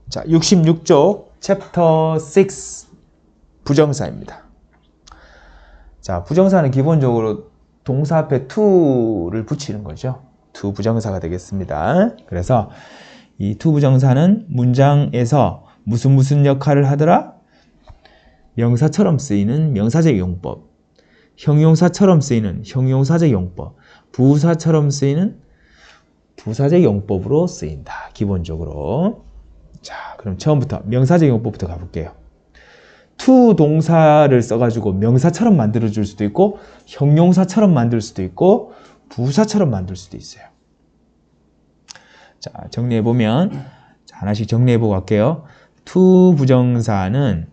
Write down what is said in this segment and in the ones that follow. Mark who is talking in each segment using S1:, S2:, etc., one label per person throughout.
S1: 자, 66쪽 챕터 6 부정사입니다. 자, 부정사는 기본적으로 동사 앞에 to를 붙이는 거죠. to 부정사가 되겠습니다. 그래서 이 to 부정사는 문장에서 무슨 역할을 하더라? 명사처럼 쓰이는 명사적 용법, 형용사처럼 쓰이는 형용사적 용법, 부사처럼 쓰이는 부사적 용법으로 쓰인다. 기본적으로. 자, 그럼 처음부터 명사적 용법부터 가볼게요. to 동사를 써가지고 명사처럼 만들어줄 수도 있고 형용사처럼 만들 수도 있고 부사처럼 만들 수도 있어요. 자, 정리해보면 하나씩 정리해보고 갈게요. to 부정사는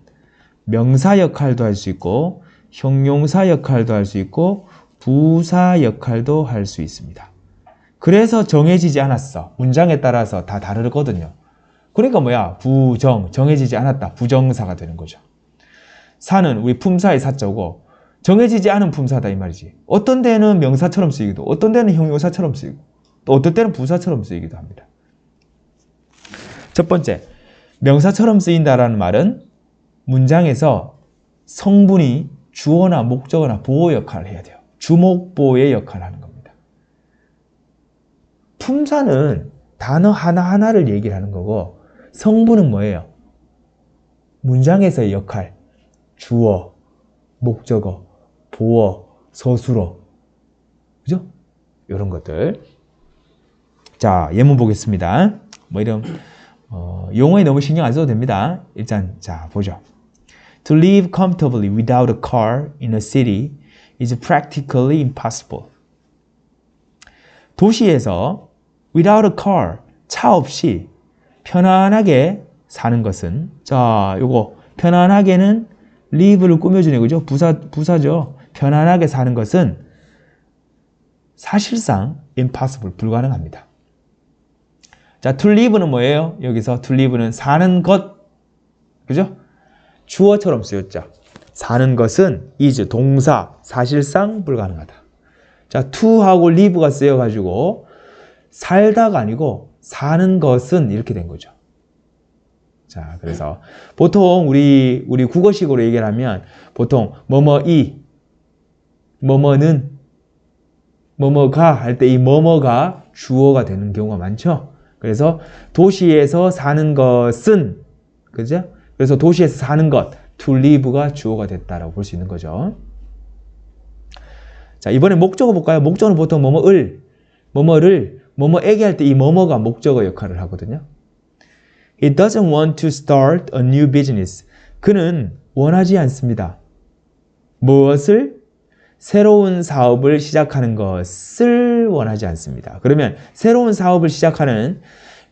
S1: 명사 역할도 할 수 있고 형용사 역할도 할 수 있고 부사 역할도 할 수 있습니다. 그래서 정해지지 않았어. 문장에 따라서 다 다르거든요. 그러니까 뭐야? 정해지지 않았다. 부정사가 되는 거죠. 사는 우리 품사의 사자고 정해지지 않은 품사다 이 말이지. 어떤 데는 명사처럼 쓰이기도, 어떤 데는 형용사처럼 쓰이고, 또 어떤 때는 부사처럼 쓰이기도 합니다. 첫 번째, 명사처럼 쓰인다라는 말은 문장에서 성분이 주어나 목적어나 보어 역할을 해야 돼요. 주목보의 역할을 하는 겁니다. 품사는 단어 하나하나를 얘기를 하는 거고 성분은 뭐예요? 문장에서의 역할, 주어, 목적어, 보어, 서술어, 그죠? 이런 것들. 자, 예문 보겠습니다. 뭐 이런 용어에 너무 신경 안 써도 됩니다. 일단 자 보죠. To live comfortably without a car in a city is practically impossible. 도시에서 without a car, 차 없이 편안하게 사는 것은, 자, 요거 편안하게는 live를 꾸며주네, 그죠? 부사죠. 편안하게 사는 것은 사실상 impossible, 불가능합니다. 자, to live는 뭐예요? 여기서 to live는 사는 것, 그죠? 주어처럼 쓰였죠. 사는 것은 is, 동사, 사실상 불가능하다. 자, to하고 live가 쓰여가지고 살다가 아니고 사는 것은 이렇게 된 거죠. 자, 그래서 보통 우리 국어식으로 얘기를 하면 보통 뭐뭐이, 뭐뭐는, 뭐뭐가 할 때 이 뭐뭐가 주어가 되는 경우가 많죠. 그래서 도시에서 사는 것은, 그죠? 그래서 도시에서 사는 것, to live가 주어가 됐다라고 볼 수 있는 거죠. 자, 이번에 목적어 볼까요? 목적어는 보통 뭐뭐에게 할 때 이 뭐뭐가 목적어 역할을 하거든요. He doesn't want to start a new business. 그는 원하지 않습니다. 무엇을? 새로운 사업을 시작하는 것을 원하지 않습니다. 그러면 새로운 사업을 시작하는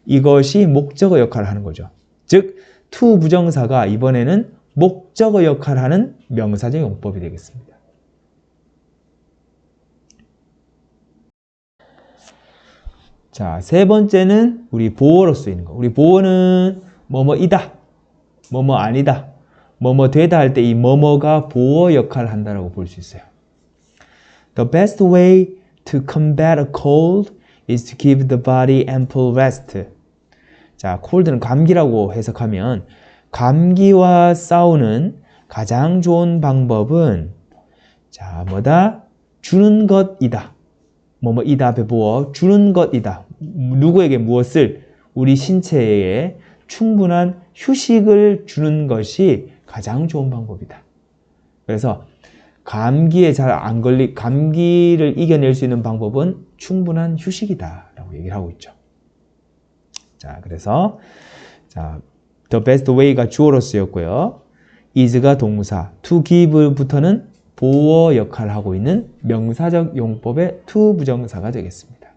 S1: 이것이 목적어 역할을 하는 거죠. 즉, to 부정사가 이번에는 목적어 역할을 하는 명사적 용법이 되겠습니다. 자, 세 번째는 우리 보어로 쓰이는 거. 우리 보어는 뭐뭐이다, 뭐뭐 아니다, 뭐뭐 되다 할 때 이 뭐뭐가 보어 역할을 한다고 볼 수 있어요. The best way to combat a cold is to give the body ample rest. 자, cold는 감기라고 해석하면 감기와 싸우는 가장 좋은 방법은 자, 뭐다? 주는 것이다. 뭐뭐이다 앞에 보어 주는 것이다. 누구에게 무엇을? 우리 신체에 충분한 휴식을 주는 것이 가장 좋은 방법이다. 그래서 감기에 잘 안 감기를 이겨낼 수 있는 방법은 충분한 휴식이다 라고 얘기를 하고 있죠. 자, 그래서 자, the best way가 주어로 쓰였고요. is가 동사, to give부터는 보어 역할을 하고 있는 명사적 용법의 to 부정사가 되겠습니다.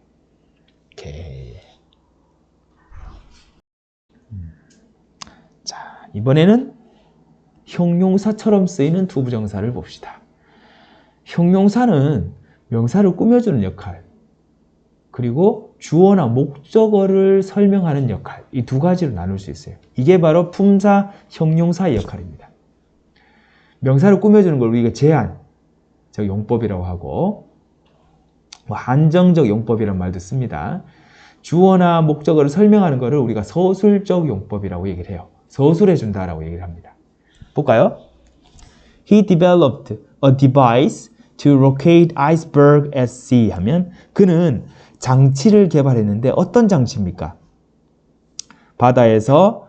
S1: 오케이. 자, 이번에는 형용사처럼 쓰이는 to 부정사를 봅시다. 형용사는 명사를 꾸며주는 역할, 그리고 주어나 목적어를 설명하는 역할, 이 두 가지로 나눌 수 있어요. 이게 바로 품사, 형용사의 역할입니다. 명사를 꾸며주는 걸 우리가 제한적 용법이라고 하고 한정적 용법이라는 말도 씁니다. 주어나 목적어를 설명하는 것을 우리가 서술적 용법이라고 얘기를 해요. 서술해준다라고 얘기를 합니다. 볼까요? He developed a device to locate iceberg at sea 하면 그는 장치를 개발했는데 어떤 장치입니까? 바다에서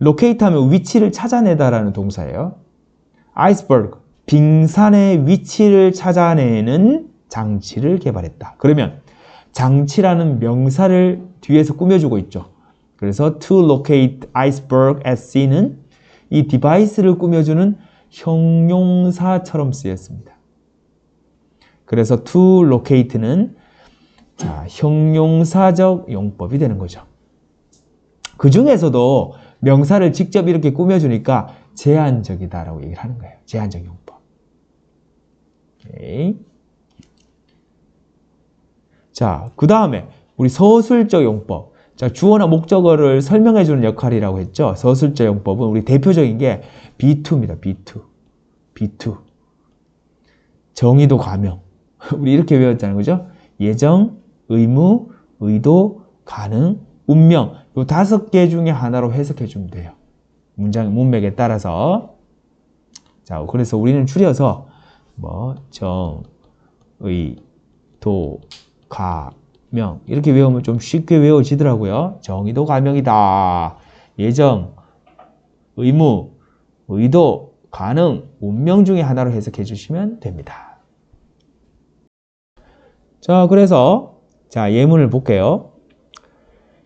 S1: locate 하면 위치를 찾아내다라는 동사예요. iceberg, 빙산의 위치를 찾아내는 장치를 개발했다. 그러면 장치라는 명사를 뒤에서 꾸며주고 있죠. 그래서 to locate iceberg at sea는 이 디바이스를 꾸며주는 형용사처럼 쓰였습니다. 그래서 to locate는 형용사적 용법이 되는 거죠. 그 중에서도 명사를 직접 이렇게 꾸며주니까 제한적이다라고 얘기를 하는 거예요. 제한적 용법. 오케이. 자, 그 다음에 우리 서술적 용법. 자, 주어나 목적어를 설명해주는 역할이라고 했죠. 서술적 용법은 우리 대표적인 게 B2입니다. B2. 정의도 가명. 우리 이렇게 외웠잖아요. 그죠? 예정, 의무, 의도, 가능, 운명. 이 5개 중에 하나로 해석해 주면 돼요. 문맥에 따라서. 자, 그래서 우리는 줄여서 정, 의, 도, 가명 이렇게 외우면 좀 쉽게 외워지더라고요. 정의도 가명이다. 예정, 의무, 의도, 가능, 운명 중에 하나로 해석해 주시면 됩니다. 자, 그래서 예문을 볼게요.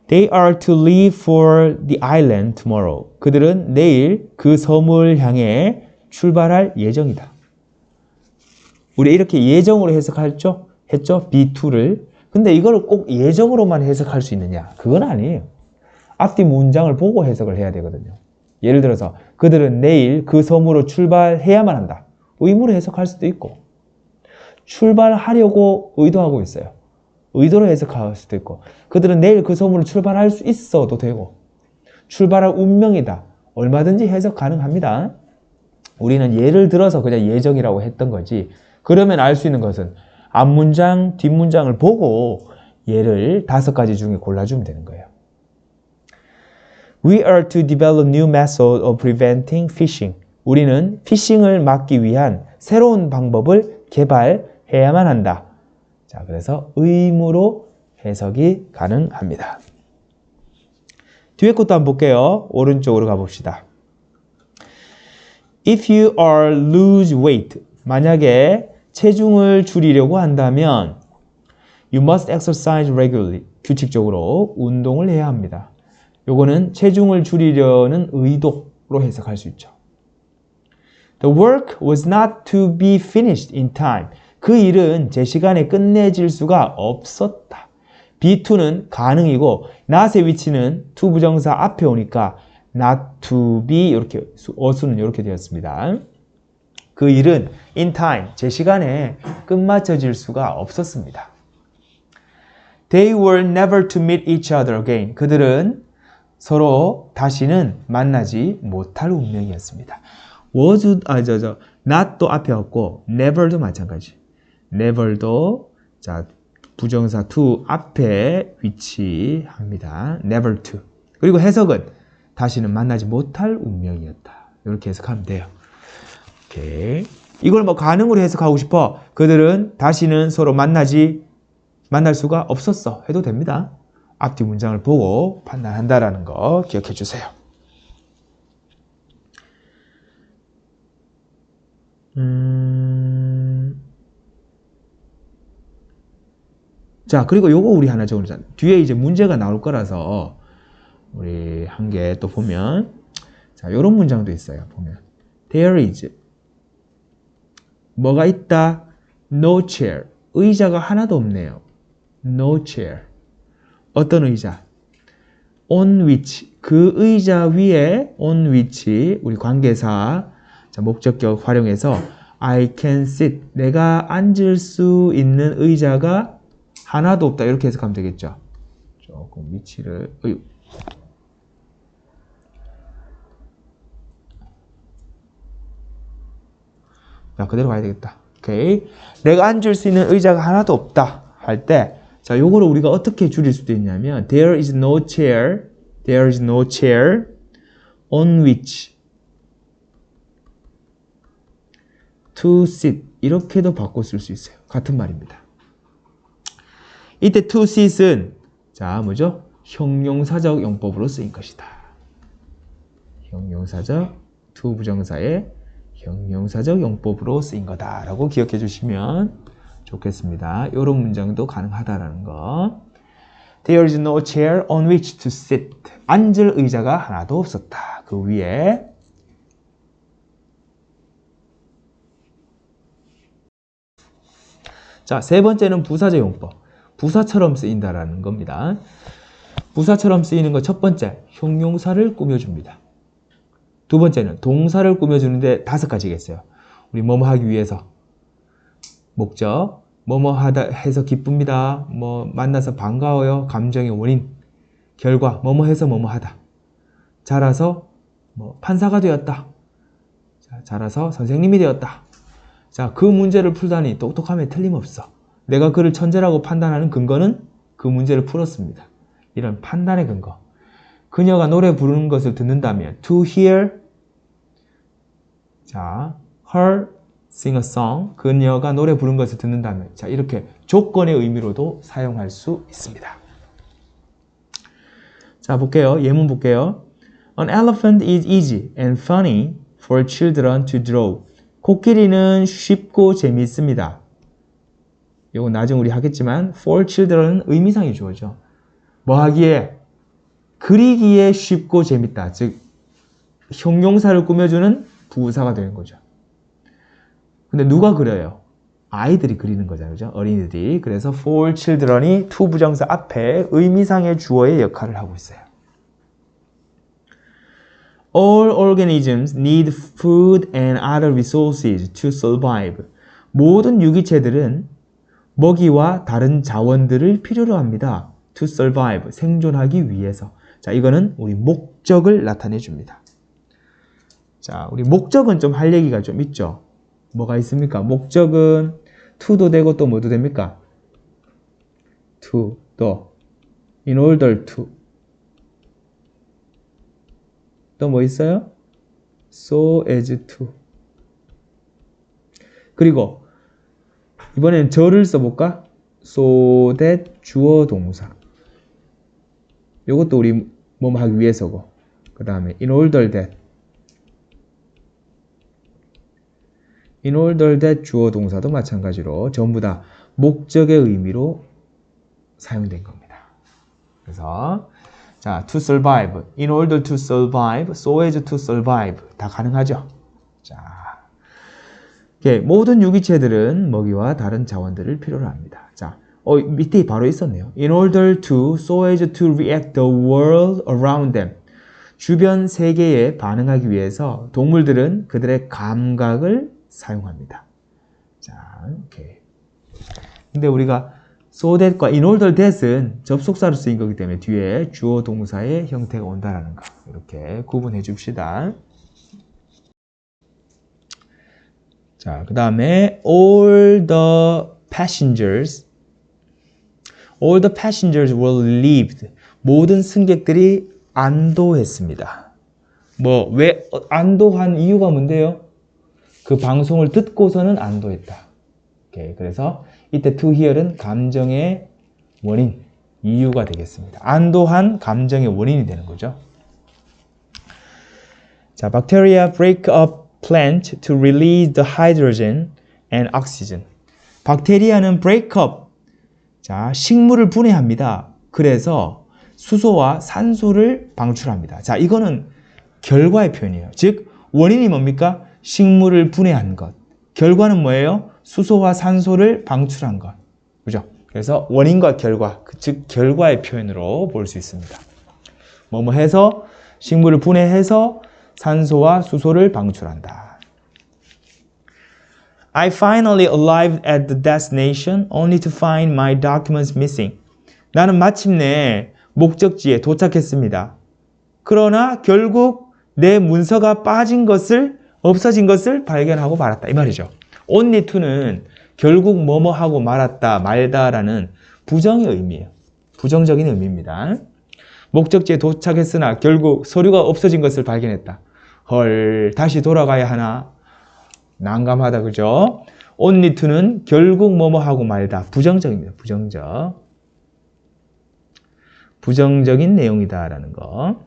S1: They are to leave for the island tomorrow. 그들은 내일 그 섬을 향해 출발할 예정이다. 우리 이렇게 예정으로 했죠? B2를. 근데 이걸 꼭 예정으로만 해석할 수 있느냐? 그건 아니에요. 앞뒤 문장을 보고 해석을 해야 되거든요. 예를 들어서 그들은 내일 그 섬으로 출발해야만 한다. 의무로 해석할 수도 있고 출발하려고 의도하고 있어요. 의도로 해석할 수도 있고 그들은 내일 그 섬으로 출발할 수 있어도 되고 출발할 운명이다. 얼마든지 해석 가능합니다. 우리는 예를 들어서 그냥 예정이라고 했던 거지. 그러면 알 수 있는 것은 앞문장, 뒷문장을 보고 예를 5가지 중에 골라주면 되는 거예요. We are to develop new method of preventing fishing. 우리는 피싱을 막기 위한 새로운 방법을 개발해야만 한다. 자, 그래서 의무로 해석이 가능합니다. 뒤에 것도 한번 볼게요. 오른쪽으로 가봅시다. If you are lose weight, 만약에 체중을 줄이려고 한다면 you must exercise regularly, 규칙적으로 운동을 해야 합니다. 요거는 체중을 줄이려는 의도로 해석할 수 있죠. The work was not to be finished in time. 그 일은 제 시간에 끝내질 수가 없었다. B2는 가능이고 not의 위치는 to 부정사 앞에 오니까 not to be 이렇게 어수는 이렇게 되었습니다. 그 일은 in time, 제 시간에 끝마쳐질 수가 없었습니다. They were never to meet each other again. 그들은 서로 다시는 만나지 못할 운명이었습니다. not도 앞에 왔고 never도 마찬가지. never도 부정사 to 앞에 위치합니다. never to. 그리고 해석은 다시는 만나지 못할 운명이었다. 이렇게 해석하면 돼요. 오케이. 이걸 가능으로 해석하고 싶어. 그들은 다시는 서로 만날 수가 없었어. 해도 됩니다. 앞뒤 문장을 보고 판단한다라는 거 기억해 주세요. 자, 그리고 요거 우리 하나 적어놓자. 뒤에 이제 문제가 나올 거라서 우리 한 개 또 보면 요런 문장도 있어요. 보면 There is 뭐가 있다? No chair. 의자가 하나도 없네요. No chair. 어떤 의자? On which. 그 의자 위에 on which 우리 관계사 목적격 활용해서 I can sit. 내가 앉을 수 있는 의자가 하나도 없다. 이렇게 해석하면 되겠죠. 조금 위치를 자, 그대로 가야 되겠다. 오케이. 내가 앉을 수 있는 의자가 하나도 없다 할 때 자, 요거를 우리가 어떻게 줄일 수도 있냐면 there is no chair on which to sit 이렇게도 바꿔 쓸 수 있어요. 같은 말입니다. 이때 to sit은 자, 뭐죠? 형용사적 용법으로 쓰인 것이다. 형용사적 to 부정사의 형용사적 용법으로 쓰인 거다라고 기억해 주시면 좋겠습니다. 이런 문장도 가능하다라는 거. There is no chair on which to sit. 앉을 의자가 하나도 없었다. 그 위에. 자, 세 번째는 부사적 용법. 부사처럼 쓰인다라는 겁니다. 부사처럼 쓰이는 거 첫 번째, 형용사를 꾸며줍니다. 두 번째는 동사를 꾸며주는데 5가지겠어요. 우리 뭐뭐 하기 위해서. 목적, 뭐뭐 하다 해서 기쁩니다. 뭐 만나서 반가워요. 감정의 원인. 결과, 뭐뭐 해서 뭐뭐 하다. 자라서 뭐 판사가 되었다. 자, 자라서 선생님이 되었다. 자, 그 문제를 풀다니 똑똑함에 틀림없어. 내가 그를 천재라고 판단하는 근거는 그 문제를 풀었습니다. 이런 판단의 근거. 그녀가 노래 부르는 것을 듣는다면 to hear 자, her sing a song. 그녀가 노래 부르는 것을 듣는다면 자, 이렇게 조건의 의미로도 사용할 수 있습니다. 자, 볼게요. 예문 볼게요. An elephant is easy and funny for children to draw. 코끼리는 쉽고 재미있습니다. 이거 나중에 우리 하겠지만 for children은 의미상이 주어져. 뭐 하기에? 그리기에 쉽고 재밌다. 즉 형용사를 꾸며주는 부사가 되는 거죠. 근데 누가 그려요? 아이들이 그리는 거잖아요. 그죠? 어린이들이. 그래서 for children이 to 부정사 앞에 의미상의 주어의 역할을 하고 있어요. All organisms need food and other resources to survive. 모든 유기체들은 먹이와 다른 자원들을 필요로 합니다. To survive, 생존하기 위해서. 자, 이거는 우리 목적을 나타내 줍니다. 자, 우리 목적은 좀 할 얘기가 좀 있죠. 뭐가 있습니까? 목적은 to도 되고 또 뭐도 됩니까? to, 또 in order to. 또 뭐 있어요? so as to. 그리고 이번엔 저를 써볼까? so that 주어 동사. 요것도 우리 뭐 하기 위해서고. 그 다음에 in order that. in order that 주어 동사도 마찬가지로 전부 다 목적의 의미로 사용된 겁니다. 그래서 자, to survive, in order to survive, so as to survive 다 가능하죠. 자, 모든 유기체들은 먹이와 다른 자원들을 필요로 합니다. 자, 밑에 바로 있었네요. In order to, so as to react the world around them. 주변 세계에 반응하기 위해서 동물들은 그들의 감각을 사용합니다. 자, 이렇게. 근데 우리가 so that과 in order that은 접속사로 쓰인 거기 때문에 뒤에 주어 동사의 형태가 온다라는 거. 이렇게 구분해 줍시다. 자, 그 다음에 all the passengers were relieved. 모든 승객들이 안도했습니다. 뭐, 왜 안도한 이유가 뭔데요? 그 방송을 듣고서는 안도했다. 오케이, 그래서 이때 to hear은 감정의 원인, 이유가 되겠습니다. 안도한 감정의 원인이 되는 거죠. 자, bacteria break up plant to release the hydrogen and oxygen. 박테리아는 break up, 자, 식물을 분해합니다. 그래서 수소와 산소를 방출합니다. 자, 이거는 결과의 표현이에요. 즉, 원인이 뭡니까? 식물을 분해한 것. 결과는 뭐예요? 수소와 산소를 방출한 것. 그죠? 그래서 원인과 결과, 즉 결과의 표현으로 볼 수 있습니다. 뭐뭐 해서 식물을 분해해서 산소와 수소를 방출한다. I finally arrived at the destination only to find my documents missing. 나는 마침내 목적지에 도착했습니다. 그러나 결국 내 문서가 없어진 것을 발견하고 말았다. 이 말이죠. only to는 결국 뭐뭐 하고 말았다, 말다라는 부정의 의미예요. 부정적인 의미입니다. 목적지에 도착했으나 결국 서류가 없어진 것을 발견했다. 헐, 다시 돌아가야 하나? 난감하다, 그죠? only to는 결국 뭐뭐 하고 말다. 부정적입니다. 부정적. 부정적인 내용이다라는 거.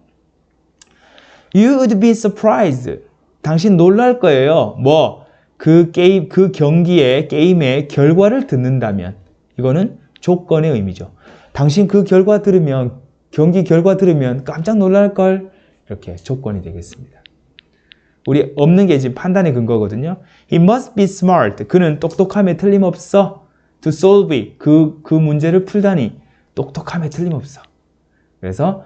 S1: You would be surprised. 당신 놀랄 거예요. 뭐? 그 경기의 게임의 결과를 듣는다면. 이거는 조건의 의미죠. 당신 그 결과 들으면, 경기 결과 들으면 깜짝 놀랄걸. 이렇게 조건이 되겠습니다. 우리 없는 게 지금 판단의 근거거든요. He must be smart. 그는 똑똑함에 틀림없어. To solve it. 그 문제를 풀다니 똑똑함에 틀림없어. 그래서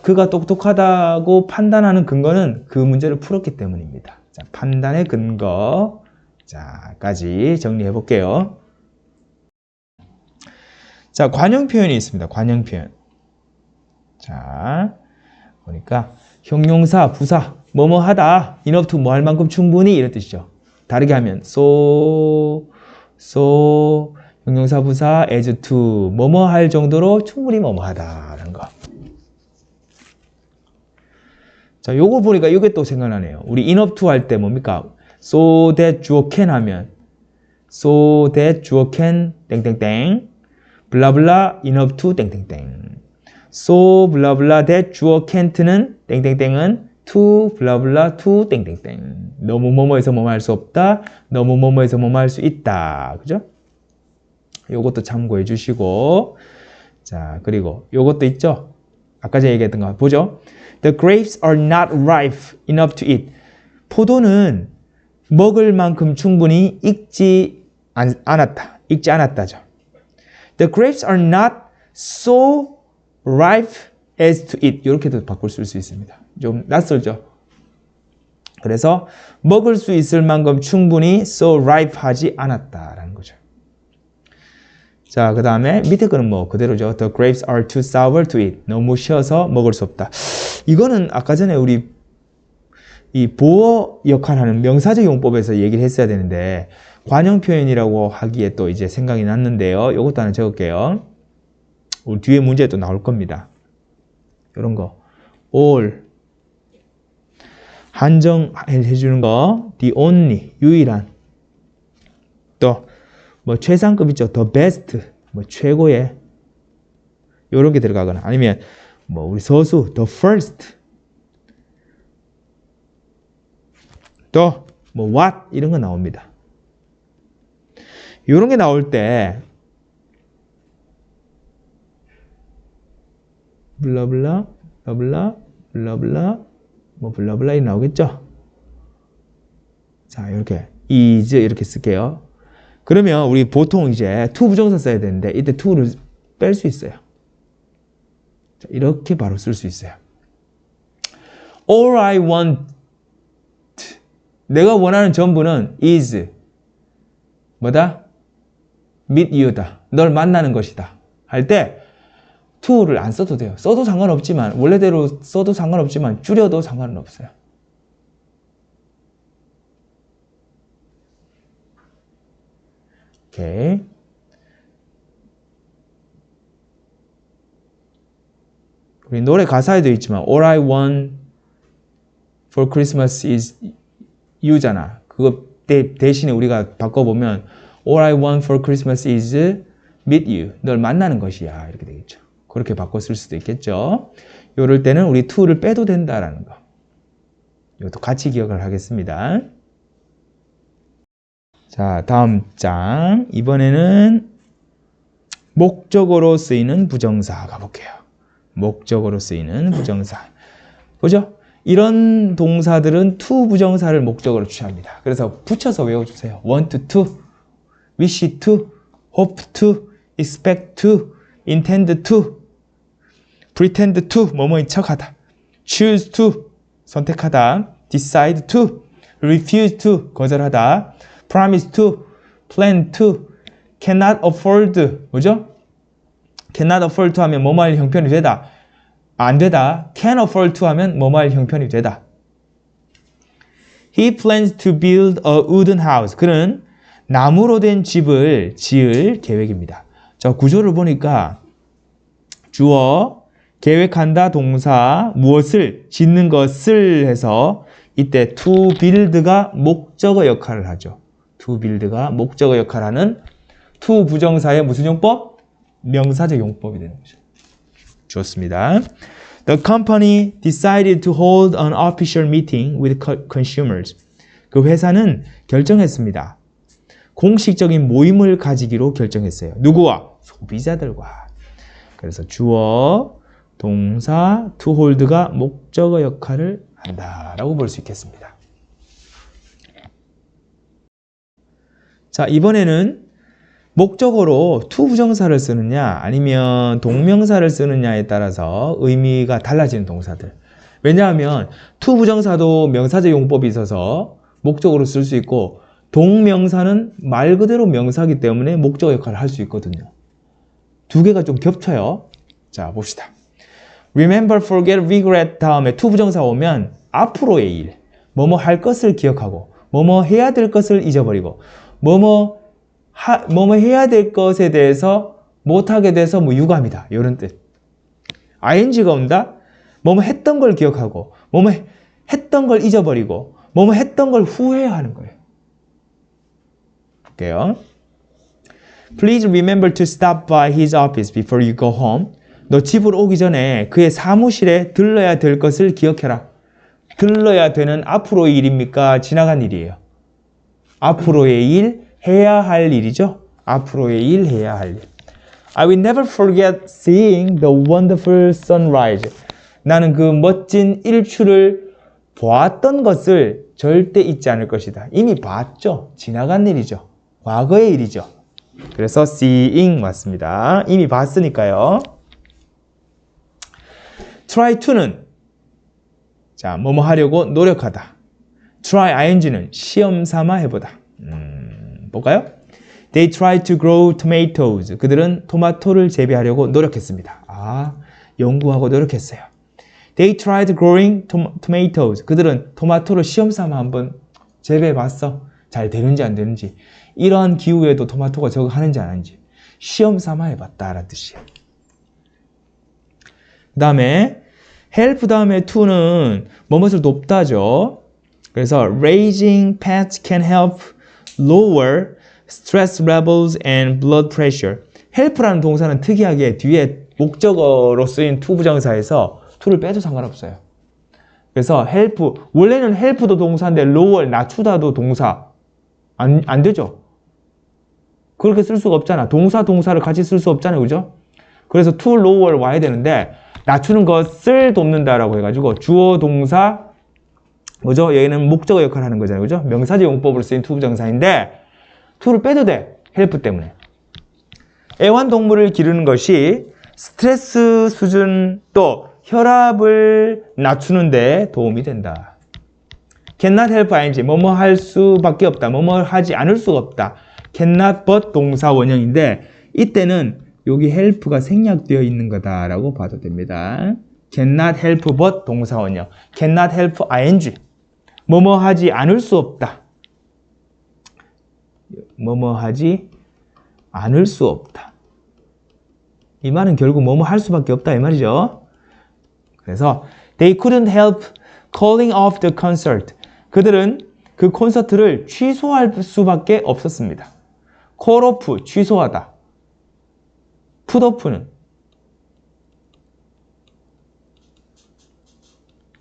S1: 그가 똑똑하다고 판단하는 근거는 그 문제를 풀었기 때문입니다. 자, 판단의 근거. 까지 정리해 볼게요. 자, 관형 표현이 있습니다. 관형 표현. 자, 보니까 형용사, 부사, 뭐뭐 하다, enough to 뭐 할 만큼 충분히 이런 뜻이죠. 다르게 하면 so, 형용사, 부사, as to 뭐뭐 할 정도로 충분히 뭐뭐 하다라는 거. 자, 요거 보니까 이게 또 생각나네요. 우리 enough to 할 때 뭡니까? so that 주어 can 하면 so that 주어 can 땡땡땡 블라블라 enough to 땡땡땡 so 블라블라 that 주어 can't는 땡땡땡은 to 블라블라 to 땡땡땡 너무 뭐뭐해서 뭐뭐 할 수 없다 너무 뭐뭐해서 뭐뭐 할 수 있다 그죠? 요것도 참고해 주시고 자 그리고 요것도 있죠? 아까 제가 얘기했던 거 보죠? The grapes are not ripe enough to eat 포도는 먹을 만큼 충분히 익지 않았다죠. The grapes are not so ripe as to eat. 이렇게도 바꿀 수 있습니다. 좀 낯설죠? 그래서 먹을 수 있을 만큼 충분히 so ripe 하지 않았다라는 거죠. 자, 그 다음에 밑에 거는 뭐 그대로죠. The grapes are too sour to eat. 너무 쉬어서 먹을 수 없다. 이거는 아까 전에 우리 이 보어 역할하는 명사적 용법에서 얘기를 했어야 되는데 관형 표현이라고 하기에 또 이제 생각이 났는데요. 이것도 하나 적을게요. 우리 뒤에 문제 또 나올 겁니다. 이런 거 all 한정해 주는 거 the only 유일한 또 뭐 최상급 있죠. the best 뭐 최고의 이런 게 들어가거나 아니면 뭐 우리 서수 the first 또 뭐 what 이런 거 나옵니다. 이런 게 나올 때 블라블라 블라블라 블라블라 뭐 블라블라 이 나오겠죠. 자 이렇게 is 이렇게 쓸게요. 그러면 우리 보통 이제 to 부정사 써야 되는데 이때 to를 뺄 수 있어요. 자, 이렇게 바로 쓸 수 있어요. All I want 내가 원하는 전부는 is 뭐다? meet you다. 널 만나는 것이다. 할 때 to를 안 써도 돼요. 써도 상관없지만 원래대로 써도 상관없지만 줄여도 상관은 없어요. 오케이. 우리 노래 가사에도 있지만 All I want for Christmas is you잖아. 그거 대신에 우리가 바꿔보면 All I want for Christmas is meet you. 널 만나는 것이야. 이렇게 되겠죠. 그렇게 바꿔 쓸 수도 있겠죠. 이럴 때는 우리 to를 빼도 된다라는 거. 이것도 같이 기억을 하겠습니다. 자, 다음 장. 이번에는 목적어로 쓰이는 부정사 가볼게요. 목적어로 쓰이는 부정사. 보죠? 이런 동사들은 to 부정사를 목적어로 취합니다. 그래서 붙여서 외워주세요. want to, wish to, hope to, expect to, intend to, pretend to, 뭐뭐인 척하다. choose to, 선택하다. decide to, refuse to, 거절하다. promise to, plan to, cannot afford, 뭐죠? cannot afford to 하면 뭐뭐할 형편이 되다. 안 되다. can afford to 하면 뭐뭐할 형편이 되다. He plans to build a wooden house. 그는 나무로 된 집을 지을 계획입니다. 자, 구조를 보니까 주어, 계획한다 동사, 무엇을, 짓는 것을 해서 이때 to build가 목적어 역할을 하죠. to build가 목적어 역할을 하는 to 부정사의 무슨 용법? 명사적 용법이 되는 거죠. 좋습니다. The company decided to hold an official meeting with consumers. 그 회사는 결정했습니다. 공식적인 모임을 가지기로 결정했어요. 누구와? 소비자들과. 그래서 주어, 동사, to hold가 목적어 역할을 한다라고 볼 수 있겠습니다. 자, 이번에는 목적어로 to 부정사를 쓰느냐 아니면 동명사를 쓰느냐에 따라서 의미가 달라지는 동사들. 왜냐하면 to 부정사도 명사적 용법이 있어서 목적어로 쓸 수 있고 동명사는 말 그대로 명사이기 때문에 목적어 역할을 할 수 있거든요. 두 개가 좀 겹쳐요. 자, 봅시다. Remember, forget, regret 다음에 to 부정사 오면 앞으로의 일, 뭐뭐 할 것을 기억하고 뭐뭐 해야 될 것을 잊어버리고 뭐뭐 해야 될 것에 대해서 못하게 돼서 뭐 유감이다 이런 뜻. ing가 온다. 뭐뭐 했던 걸 기억하고 뭐뭐 했던 걸 잊어버리고 뭐뭐 했던 걸 후회하는 거예요. 볼게요. Please remember to stop by his office before you go home. 너 집으로 오기 전에 그의 사무실에 들러야 될 것을 기억해라. 들러야 되는 앞으로의 일입니까? 지나간 일이에요. 앞으로의 일, 해야 할 일이죠. 앞으로의 일, 해야 할 일. I will never forget seeing the wonderful sunrise. 나는 그 멋진 일출을 보았던 것을 절대 잊지 않을 것이다. 이미 봤죠. 지나간 일이죠. 과거의 일이죠. 그래서 seeing 맞습니다. 이미 봤으니까요. try to는 자, 뭐뭐 하려고 노력하다. try ing는 시험 삼아 해보다. 볼까요? They tried to grow tomatoes. 그들은 토마토를 재배하려고 노력했습니다. 아, 연구하고 노력했어요. They tried growing tomatoes. 그들은 토마토를 시험 삼아 한번 재배해봤어. 잘 되는지 안 되는지. 이러한 기후에도 토마토가 저거 하는지 안 하는지 시험 삼아 해봤다라는 뜻이에요. 그 다음에 help 다음에 to는 뭐뭇을 돕다죠. 그래서 raising pets can help lower stress levels and blood pressure. help라는 동사는 특이하게 뒤에 목적어로 쓰인 to 부정사에서 to를 빼도 상관없어요. 그래서 help, 원래는 help도 동사인데 lower, 낮추다도 동사. 안 되죠? 그렇게 쓸 수가 없잖아. 동사를 같이 쓸 수 없잖아요. 그죠? 그래서 to lower 와야 되는데 낮추는 것을 돕는다라고 해가지고 주어 동사 뭐죠? 얘는 목적어 역할을 하는 거잖아요. 그죠? 명사적 용법으로 쓰인 to 부정사인데 to를 빼도 돼. help 때문에. 애완동물을 기르는 것이 스트레스 수준 또 혈압을 낮추는 데 도움이 된다. cannot help ing 뭐뭐 할 수밖에 없다. 뭐뭐 하지 않을 수가 없다. cannot but 동사 원형인데 이때는 여기 help가 생략되어 있는 거다라고 봐도 됩니다. cannot help but 동사 원형. cannot help ing 뭐뭐 하지 않을 수 없다. 뭐뭐 하지 않을 수 없다. 이 말은 결국 뭐뭐 할 수밖에 없다 이 말이죠. 그래서 they couldn't help calling off the concert. 그들은 그 콘서트를 취소할 수밖에 없었습니다. call off 취소하다. put off는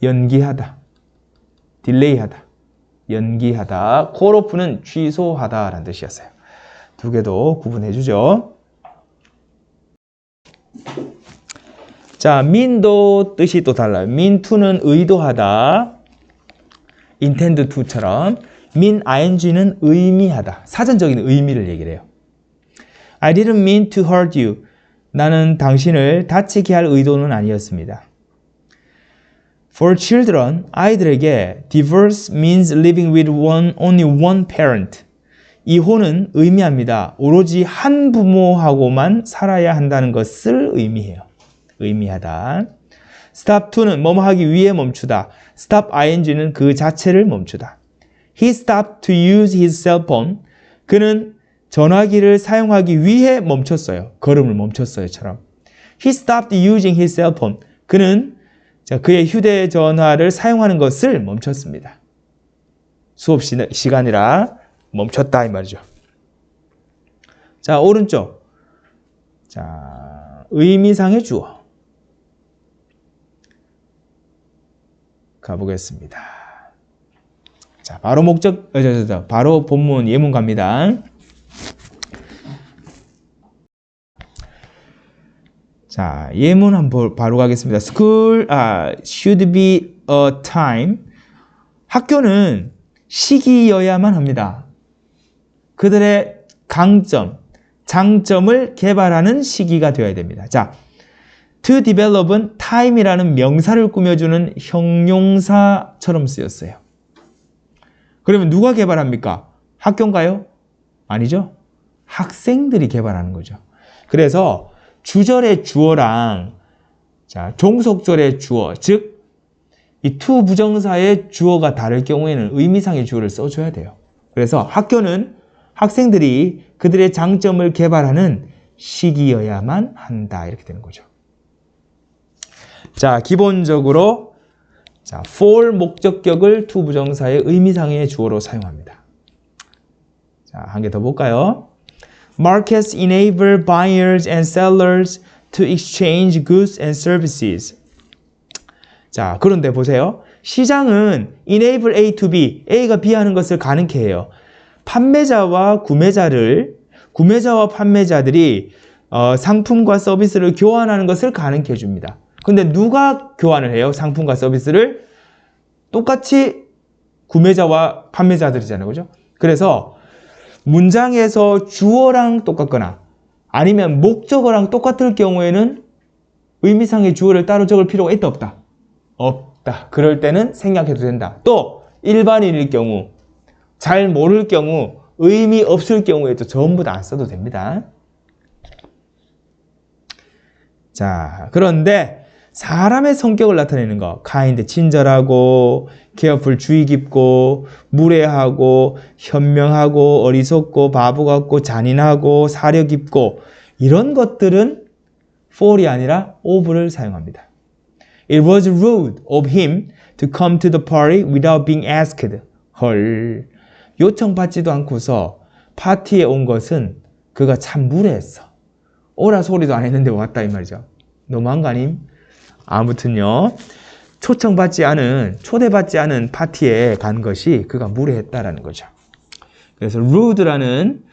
S1: 연기하다. 딜레이하다. 연기하다. call off는 취소하다 라는 뜻이었어요. 두 개도 구분해 주죠. 자, mean도 뜻이 또 달라요. mean to는 의도하다. intend to처럼 mean ing는 의미하다. 사전적인 의미를 얘기를 해요. I didn't mean to hurt you. 나는 당신을 다치게 할 의도는 아니었습니다. For children, 아이들에게 divorce means living with only one parent. 이혼은 의미합니다. 오로지 한 부모하고만 살아야 한다는 것을 의미해요. 의미하다. stop to는 뭐뭐 하기 위해 멈추다. stop ing는 그 자체를 멈추다. He stopped to use his cell phone. 그는 전화기를 사용하기 위해 멈췄어요. 걸음을 멈췄어요처럼. He stopped using his cell phone. 그는 그의 휴대전화를 사용하는 것을 멈췄습니다. 수업 시간이라 멈췄다 이 말이죠. 자, 오른쪽. 자, 의미상의 주어. 가보겠습니다. 자, 바로 목적, 바로 본문 예문 갑니다. 자, 예문 한번 바로 가겠습니다. should be a time. 학교는 시기여야만 합니다. 그들의 강점, 장점을 개발하는 시기가 되어야 됩니다. 자, to develop은 time이라는 명사를 꾸며주는 형용사처럼 쓰였어요. 그러면 누가 개발합니까? 학교인가요? 아니죠. 학생들이 개발하는 거죠. 그래서 주절의 주어랑 자, 종속절의 주어, 즉 이 to 부정사의 주어가 다를 경우에는 의미상의 주어를 써줘야 돼요. 그래서 학교는 학생들이 그들의 장점을 개발하는 시기여야만 한다. 이렇게 되는 거죠. 자, 기본적으로 자, for 목적격을 to 부정사의 의미상의 주어로 사용합니다. 자, 한 개 더 볼까요? Markets enable buyers and sellers to exchange goods and services. 자, 그런데 보세요. 시장은 enable A to B, A가 B 하는 것을 가능케 해요. 판매자와 판매자들이 상품과 서비스를 교환하는 것을 가능케 해줍니다. 근데 누가 교환을 해요? 상품과 서비스를? 똑같이 구매자와 판매자들이잖아요. 그죠? 그래서 문장에서 주어랑 똑같거나 아니면 목적어랑 똑같을 경우에는 의미상의 주어를 따로 적을 필요가 있다 없다? 없다. 그럴 때는 생략해도 된다. 또 일반인일 경우, 잘 모를 경우, 의미 없을 경우에도 전부 다 안 써도 됩니다. 자, 그런데 사람의 성격을 나타내는 거, kind, 친절하고, careful, 주의 깊고, 무례하고, 현명하고, 어리석고, 바보 같고, 잔인하고, 사려 깊고, 이런 것들은 for이 아니라 of를 사용합니다. It was rude of him to come to the party without being asked. 헐, 요청받지도 않고서 파티에 온 것은 그가 참 무례했어. 오라 소리도 안 했는데 왔다 이 말이죠. 너무한 거 아님? 아무튼요, 초대받지 않은 파티에 간 것이 그가 무례했다라는 거죠. 그래서 rude라는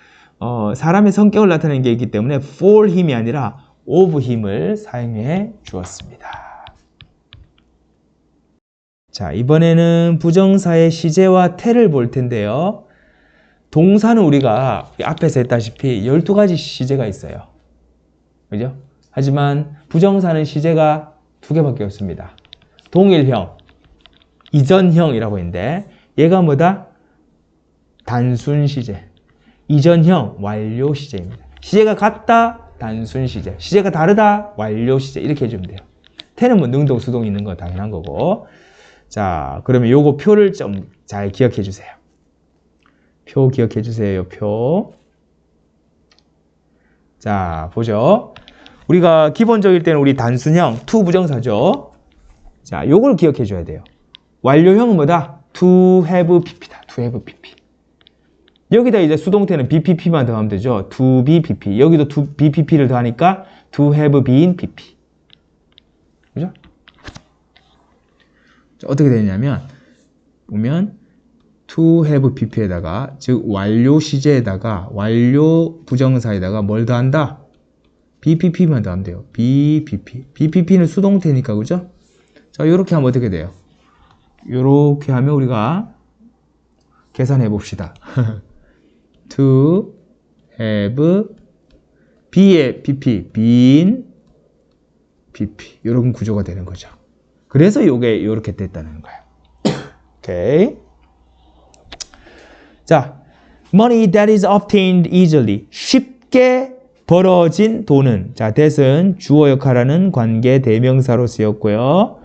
S1: 사람의 성격을 나타내는 게 있기 때문에 for him이 아니라 of him을 사용해 주었습니다. 자, 이번에는 부정사의 시제와 태를 볼 텐데요. 동사는 우리가 앞에서 했다시피 12가지 시제가 있어요. 그죠? 하지만 부정사는 시제가 2개밖에 없습니다. 동일형, 이전형이라고 있는데 얘가 뭐다? 단순 시제. 이전형, 완료 시제입니다. 시제가 같다? 단순 시제. 시제가 다르다? 완료 시제. 이렇게 해주면 돼요. 태는 뭐 능동, 수동이 있는 거 당연한 거고. 자, 그러면 요거 표를 좀 잘 기억해 주세요. 표 기억해 주세요. 표. 자, 보죠. 우리가 기본적일 때는 우리 단순형, to 부정사죠. 자, 요걸 기억해 줘야 돼요. 완료형은 뭐다? to have pp다. to have pp. 여기다 이제 수동태는 bpp만 더하면 되죠. to be pp. 여기도 to be pp를 더하니까 to have been pp. 그죠? 자, 어떻게 되냐면 보면 to have pp에다가 즉 완료 시제에다가 완료 부정사에다가 뭘 더한다? bpp만 더하면 돼요. bpp. bpp는 수동태니까 그죠? 자, 요렇게 하면 어떻게 돼요? 요렇게 하면 우리가 계산해 봅시다. to have be의 pp, been pp. 요런 구조가 되는 거죠. 그래서 요게 요렇게 됐다는 거예요. 오케이. 자, money that is obtained easily. 쉽게 벌어진 돈은, 자, that은 주어 역할하는 관계 대명사로 쓰였고요.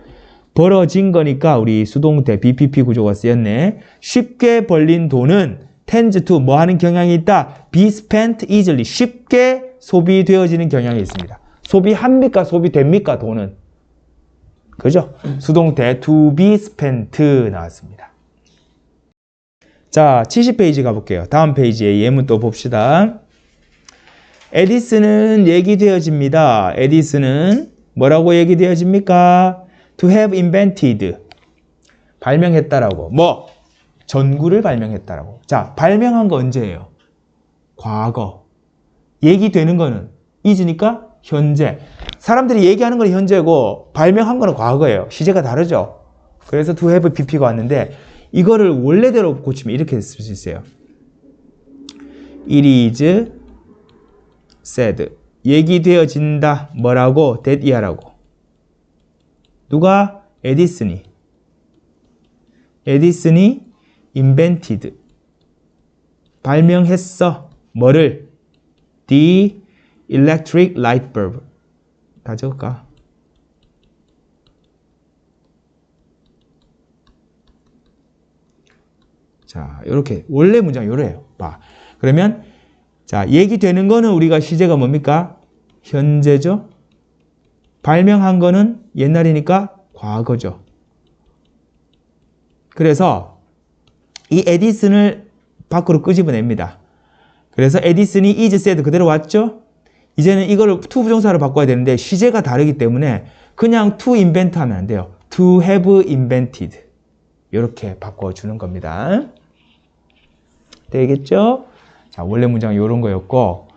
S1: 벌어진 거니까 우리 수동태 BPP 구조가 쓰였네. 쉽게 벌린 돈은 tends to 뭐 하는 경향이 있다? be spent easily. 쉽게 소비되어지는 경향이 있습니다. 소비합니까? 소비됩니까? 돈은. 그죠? 수동태 to be spent 나왔습니다. 자, 70페이지 가볼게요. 다음 페이지에 예문 또 봅시다. 에디슨은 얘기되어집니다. 에디슨은 뭐라고 얘기되어집니까? To have invented. 발명했다라고. 뭐? 전구를 발명했다라고. 자, 발명한 거 언제예요? 과거. 얘기되는 거는 is니까 현재. 사람들이 얘기하는 건 현재고 발명한 거는 과거예요. 시제가 다르죠. 그래서 to have BP가 왔는데 이거를 원래대로 고치면 이렇게 쓸 수 있어요. It is said. 얘기되어진다. 뭐라고? that year라고. 누가? 에디슨이. 에디슨이 invented. 발명했어. 뭐를? The electric light bulb. 다 적을까? 자, 이렇게 원래 문장 요래요. 봐. 그러면 자, 얘기되는 거는 우리가 시제가 뭡니까? 현재죠. 발명한 거는 옛날이니까 과거죠. 그래서 이 에디슨을 밖으로 끄집어냅니다. 그래서 에디슨이 is said 그대로 왔죠? 이제는 이거를 to 부정사로 바꿔야 되는데 시제가 다르기 때문에 그냥 to invent 하면 안 돼요. to have invented. 이렇게 바꿔주는 겁니다. 되겠죠? 자, 원래 문장은 이런 거였고,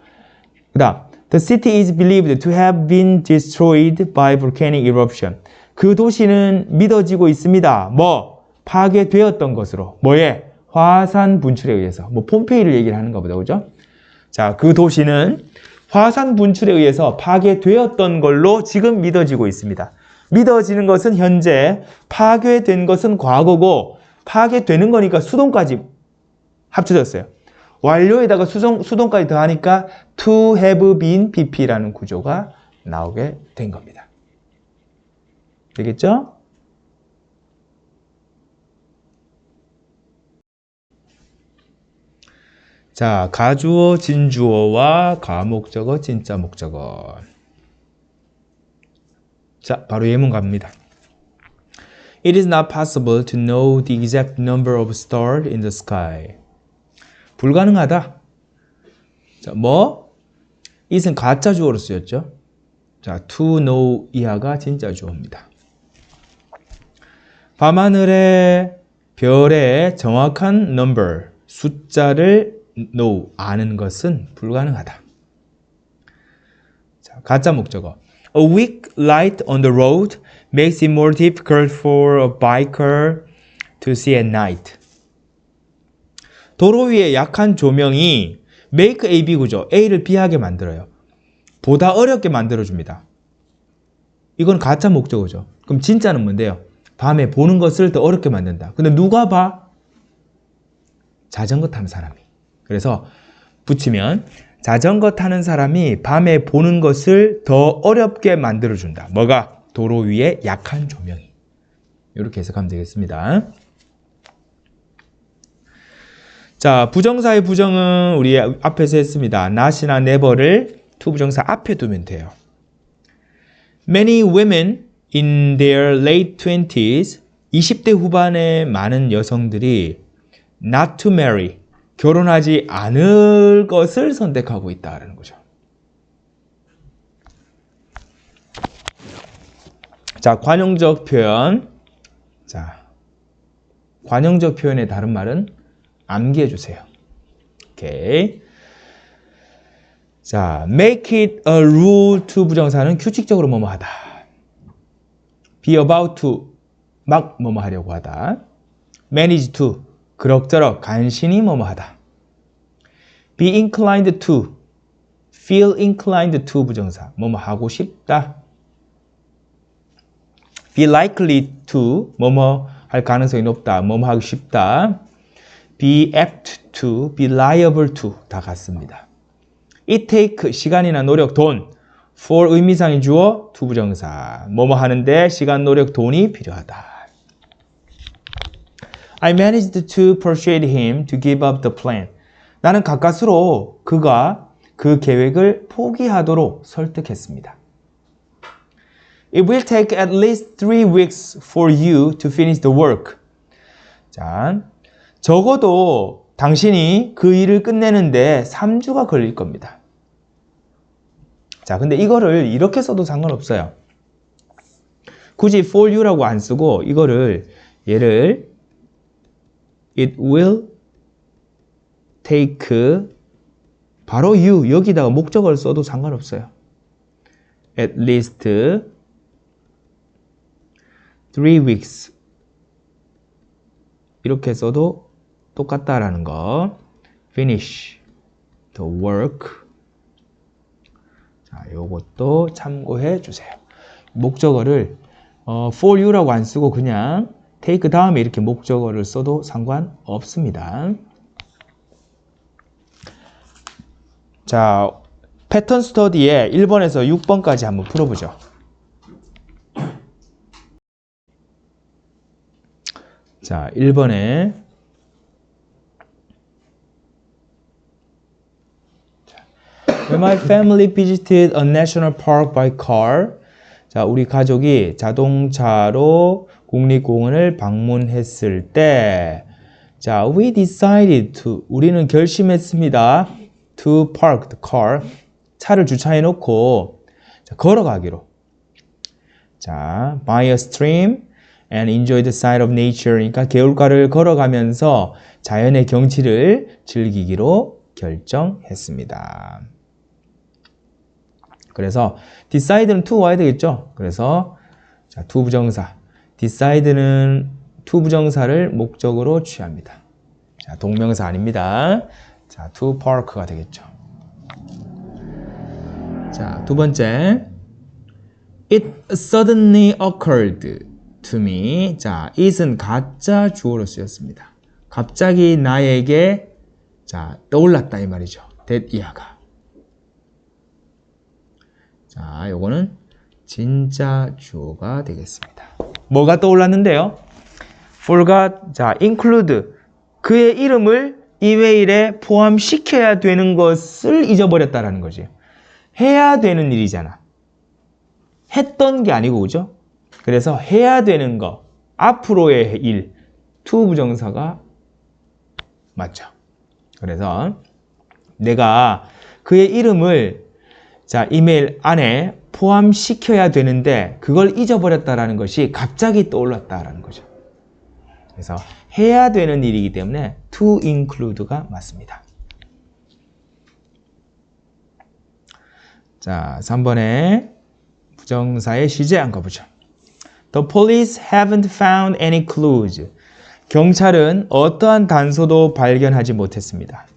S1: 그 다음 The city is believed to have been destroyed by volcanic eruption. 그 도시는 믿어지고 있습니다. 뭐? 파괴되었던 것으로. 뭐에? 화산 분출에 의해서. 뭐 폼페이를 얘기를 하는가 보다, 그죠? 자, 그 도시는 화산 분출에 의해서 파괴되었던 걸로 지금 믿어지고 있습니다. 믿어지는 것은 현재, 파괴된 것은 과거고, 파괴되는 거니까 수동까지 합쳐졌어요. 완료에다가 수동까지 더하니까 to have been BP라는 구조가 나오게 된 겁니다. 되겠죠? 자, 가주어, 진주어와 가목적어, 진짜 목적어. 자, 바로 예문 갑니다. It is not possible to know the exact number of stars in the sky. 불가능하다. 자, 뭐? it은 가짜 주어로 쓰였죠. 자, to know 이하가 진짜 주어입니다. 밤하늘의 별의 정확한 number, 숫자를 know, 아는 것은 불가능하다. 자, 가짜 목적어. A weak light on the road makes it more difficult for a biker to see at night. 도로 위에 약한 조명이 make A, B 구조, A를 B하게 만들어요. 보다 어렵게 만들어줍니다. 이건 가짜 목적어죠. 그럼 진짜는 뭔데요? 밤에 보는 것을 더 어렵게 만든다. 근데 누가 봐? 자전거 타는 사람이. 그래서 붙이면 자전거 타는 사람이 밤에 보는 것을 더 어렵게 만들어준다. 뭐가? 도로 위에 약한 조명이. 이렇게 해석하면 되겠습니다. 자, 부정사의 부정은 우리 앞에서 했습니다. not이나 never를 to 부정사 앞에 두면 돼요. Many women in their late 20s, 20대 후반의 많은 여성들이 not to marry, 결혼하지 않을 것을 선택하고 있다는 거죠. 자, 관용적 표현. 자, 관용적 표현의 다른 말은 암기해 주세요. 오케이. 자, make it a rule to 부정사는 규칙적으로 뭐뭐 하다. be about to 막 뭐뭐 하려고 하다. manage to 그럭저럭 간신히 뭐뭐 하다. be inclined to feel inclined to 부정사 뭐뭐 하고 싶다. be likely to 뭐뭐 할 가능성이 높다. 뭐뭐 하고 싶다. be apt to, be liable to 다 같습니다. it take 시간이나 노력, 돈. for 의미상의 주어, to 부정사. 뭐뭐 하는데 시간, 노력, 돈이 필요하다. I managed to persuade him to give up the plan. 나는 가까스로 그가 그 계획을 포기하도록 설득했습니다. It will take at least 3 weeks for you to finish the work. 자, 적어도 당신이 그 일을 끝내는데 3주가 걸릴 겁니다. 자, 근데 이거를 이렇게 써도 상관없어요. 굳이 for you라고 안 쓰고 이거를 얘를 it will take 바로 you 여기다가 목적어를 써도 상관없어요. At least 3 weeks 이렇게 써도 똑같다라는 거. Finish the work. 자, 요것도 참고해 주세요. 목적어를 for you라고 안 쓰고 그냥 take 다음에 이렇게 목적어를 써도 상관없습니다. 자, 패턴 스터디에 1번에서 6번까지 한번 풀어보죠. 자, 1번에 When my family visited a national park by car. 자, 우리 가족이 자동차로 국립공원을 방문했을 때 자, we decided to 우리는 결심했습니다. to park the car. 차를 주차해 놓고 자, 걸어가기로. 자, by a stream and enjoy the sight of nature. 그러니까 개울가를 걸어가면서 자연의 경치를 즐기기로 결정했습니다. 그래서 decide는 to 와야 되겠죠. 그래서 자, to 부정사. decide는 to 부정사를 목적으로 취합니다. 자, 동명사 아닙니다. 자, to park가 되겠죠. 자, 두 번째. It suddenly occurred to me. 자, it은 가짜 주어로 쓰였습니다. 갑자기 나에게 자, 떠올랐다 이 말이죠. that 이하가. 자, 요거는 진짜 주어가 되겠습니다. 뭐가 떠올랐는데요? forgot, 자, include. 그의 이름을 이메일에 포함시켜야 되는 것을 잊어버렸다라는 거지. 해야 되는 일이잖아. 했던 게 아니고, 그죠? 그래서 해야 되는 거, 앞으로의 일, to 부정사가 맞죠. 그래서 내가 그의 이름을 자, 이메일 안에 포함시켜야 되는데 그걸 잊어버렸다라는 것이 갑자기 떠올랐다라는 거죠. 그래서 해야 되는 일이기 때문에 to include가 맞습니다. 자, 3번에 부정사의 시제 한번 가보죠. The police haven't found any clues. 경찰은 어떠한 단서도 발견하지 못했습니다.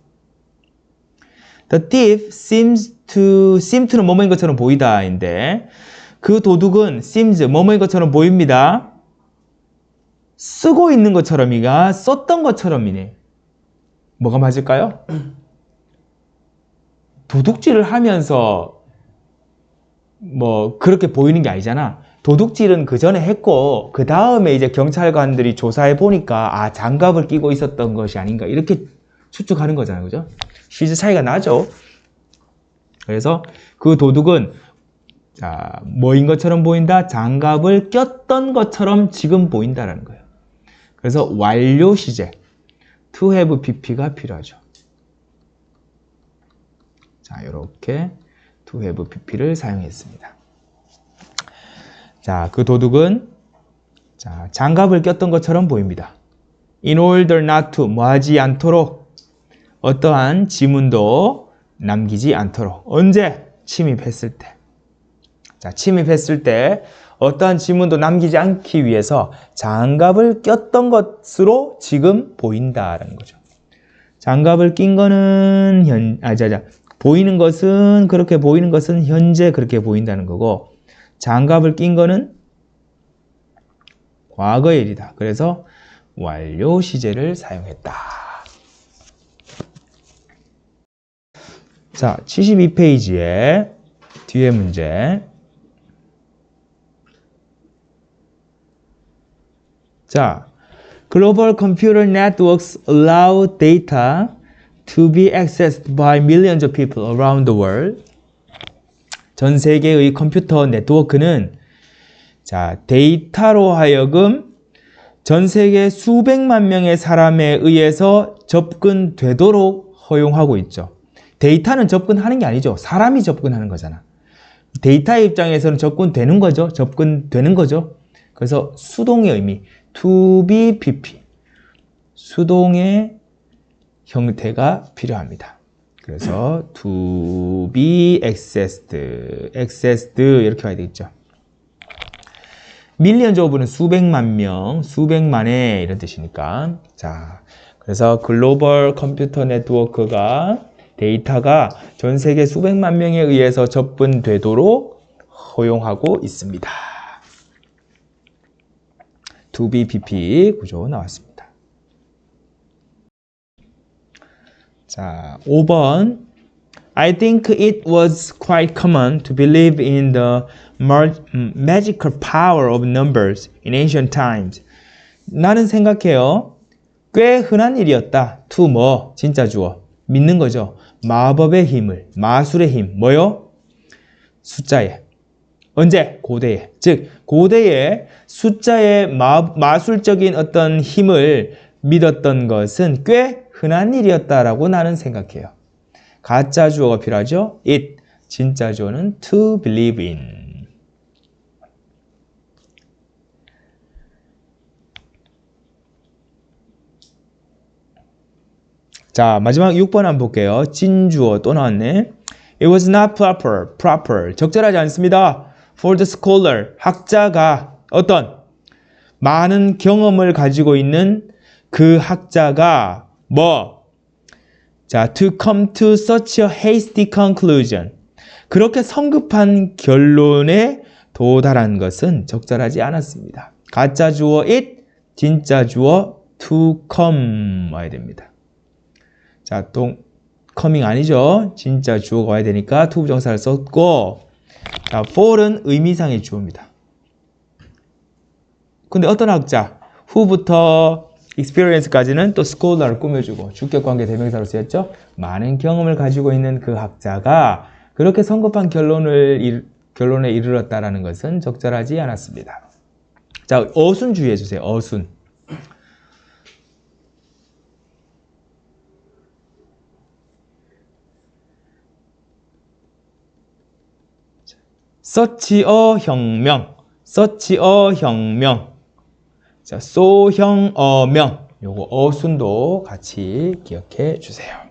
S1: The thief seems to는 뭐뭐인 것처럼 보이다인데 그 도둑은 seems 뭐뭐인 것처럼 보입니다. 쓰고 있는 것처럼이가 썼던 것처럼이네. 뭐가 맞을까요? 도둑질을 하면서 뭐 그렇게 보이는 게 아니잖아. 도둑질은 그 전에 했고 그 다음에 이제 경찰관들이 조사해 보니까 아, 장갑을 끼고 있었던 것이 아닌가 이렇게 추측하는 거잖아요. 그죠? 시즈 차이가 나죠. 그래서 그 도둑은 자, 뭐인 것처럼 보인다? 장갑을 꼈던 것처럼 지금 보인다라는 거예요. 그래서 완료 시제 to have pp가 필요하죠. 자, 이렇게 to have pp를 사용했습니다. 자, 그 도둑은 자, 장갑을 꼈던 것처럼 보입니다. In order not to 뭐 하지 않도록 어떠한 지문도 남기지 않도록. 언제? 침입했을 때. 자, 침입했을 때 어떠한 지문도 남기지 않기 위해서 장갑을 꼈던 것으로 지금 보인다라는 거죠. 장갑을 낀 거는 보이는 것은 그렇게 보이는 것은 현재 그렇게 보인다는 거고 장갑을 낀 거는 과거의 일이다. 그래서 완료 시제를 사용했다. 자, 72페이지에 뒤에 문제. 자, Global Computer Networks allow data to be accessed by millions of people around the world. 전 세계의 컴퓨터 네트워크는 자, 데이터로 하여금 전 세계 수백만 명의 사람에 의해서 접근되도록 허용하고 있죠. 데이터는 접근하는 게 아니죠. 사람이 접근하는 거잖아. 데이터의 입장에서는 접근되는 거죠. 접근되는 거죠. 그래서 수동의 의미, to be pp. 수동의 형태가 필요합니다. 그래서 to be accessed, accessed 이렇게 와야 되겠죠. millions of는 수백만 명, 수백만의 이런 뜻이니까. 자, 그래서 글로벌 컴퓨터 네트워크가 데이터가 전 세계 수백만 명에 의해서 접근되도록 허용하고 있습니다. to be pp 구조 나왔습니다. 자, 5번. I think it was quite common to believe in the magical power of numbers in ancient times. 나는 생각해요. 꽤 흔한 일이었다. to 뭐? 진짜 주어. 믿는 거죠. 마법의 힘을, 마술의 힘. 뭐요? 숫자에. 언제? 고대에. 즉, 고대에 숫자의 마술적인 어떤 힘을 믿었던 것은 꽤 흔한 일이었다라고 나는 생각해요. 가짜 주어가 필요하죠. it, 진짜 주어는 to believe in. 자, 마지막 6번 한번 볼게요. 진주어 또 나왔네. It was not proper, 적절하지 않습니다. For the scholar, 학자가 어떤 많은 경험을 가지고 있는 그 학자가 뭐? 자, to come to such a hasty conclusion. 그렇게 성급한 결론에 도달한 것은 적절하지 않았습니다. 가짜 주어 it, 진짜 주어 to come 와야 됩니다. 자, 또 coming 아니죠? 진짜 주어가 와야 되니까 to 부정사를 썼고, 자, for은 의미상의 주어입니다. 근데 어떤 학자, who부터 experience까지는 또 scholar를 꾸며주고 주격관계 대명사로 쓰였죠. 많은 경험을 가지고 있는 그 학자가 그렇게 성급한 결론에 이르렀다라는 것은 적절하지 않았습니다. 자, 어순 주의해 주세요. 어순. such a 혁명, such a 혁명. 자, 소형어명. 요거 어순도 같이 기억해 주세요.